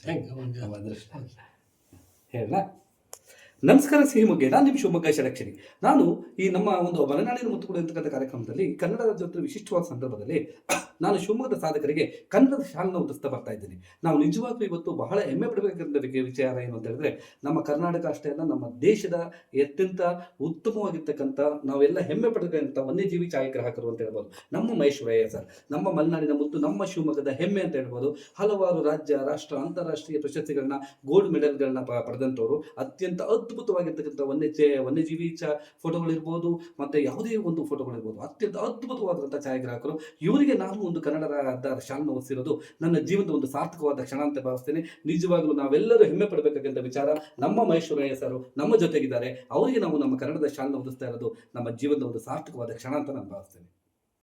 ನಮ್ಮ ಅದೃಷ್ಟ ಹೇಳ. ನಮಸ್ಕಾರ ಸಿಹಿಮೊಗ್ಗೆ, ನಾನು ನಿಮ್ಮ ಶಿವಮೊಗ್ಗ ಷಡಕ್ಷರಿ. ನಾನು ಈ ನಮ್ಮ ಒಂದು ಮಲೆನಾಡಿನ ಮುತ್ತುಗಳು ಅಂತಕ್ಕಂಥ ಕಾರ್ಯಕ್ರಮದಲ್ಲಿ ಕನ್ನಡ ರಾಜ್ಯೋತ್ಸವ ವಿಶಿಷ್ಟವಾದ ಸಂದರ್ಭದಲ್ಲಿ ನಾನು ಶಿವಮೊಗ್ಗದ ಸಾಧಕರಿಗೆ ಕನ್ನಡದ ಶಾಲನ್ನು ಉದಿಸ್ತಾ ಬರ್ತಾ ಇದ್ದೀನಿ. ನಾವು ನಿಜವಾಗ್ಲೂ ಇವತ್ತು ಬಹಳ ಹೆಮ್ಮೆ ಪಡಬೇಕಂತ ವಿಚಾರ ಏನು ಅಂತ ಹೇಳಿದ್ರೆ, ನಮ್ಮ ಕರ್ನಾಟಕ ಅಷ್ಟೇ ಅಲ್ಲ, ನಮ್ಮ ದೇಶದ ಅತ್ಯಂತ ಉತ್ತಮವಾಗಿರ್ತಕ್ಕಂಥ ನಾವೆಲ್ಲ ಹೆಮ್ಮೆ ಪಡಬೇಕಂತ ವನ್ಯಜೀವಿ ಛಾಯಾಗ್ರಾಹಕರು ಅಂತ ಹೇಳ್ಬೋದು ನಮ್ಮ ಮಹೇಶ್ವರಯ್ಯ ಸರ್. ನಮ್ಮ ಮಲೆನಾಡಿನ ಮುತ್ತು, ನಮ್ಮ ಶಿವಮೊಗ್ಗದ ಹೆಮ್ಮೆ ಅಂತ ಹೇಳ್ಬೋದು. ಹಲವಾರು ರಾಜ್ಯ, ರಾಷ್ಟ್ರ, ಅಂತಾರಾಷ್ಟ್ರೀಯ ಪ್ರಶಸ್ತಿಗಳನ್ನ, ಗೋಲ್ಡ್ ಮೆಡಲ್ಗಳನ್ನ ಪಡೆದಂಥವ್ರು. ಅತ್ಯಂತ ಅದ್ಭುತವಾಗಿರ್ತಕ್ಕಂಥ ವನ್ಯಜೀವಿ ಫೋಟೋಗಳಿರ್ಬೋದು, ಮತ್ತೆ ಯಾವುದೇ ಒಂದು ಫೋಟೋಗಳಿರ್ಬೋದು, ಅತ್ಯಂತ ಅದ್ಭುತವಾದಂಥ ಛಾಯಾಗ್ರಾಹಕರು. ಇವರಿಗೆ ನಾನು ಒಂದು ಕನ್ನಡದ ಶಾಲನ್ನು ಓದಿಸಿರೋದು ನನ್ನ ಜೀವನದ ಒಂದು ಸಾರ್ಥಕವಾದ ಕ್ಷಣ ಅಂತ ಭಾವಿಸ್ತೇನೆ. ನಿಜವಾಗ್ಲೂ ನಾವೆಲ್ಲರೂ ಹೆಮ್ಮೆ ಪಡಬೇಕಾದಂಥ ವಿಚಾರ. ನಮ್ಮ ಮಹೇಶ್ವರಯ್ಯ ಸರ್ ನಮ್ಮ ಜೊತೆಗಿದ್ದಾರೆ. ಅವರಿಗೆ ನಾವು ನಮ್ಮ ಕನ್ನಡದ ಶಾಲನ್ನು ಓದಿಸ್ತಾ ಇರೋದು ನಮ್ಮ ಜೀವನದ ಒಂದು ಸಾರ್ಥಕವಾದ ಕ್ಷಣ ಅಂತ ನಾನು ಭಾವಿಸ್ತೇನೆ.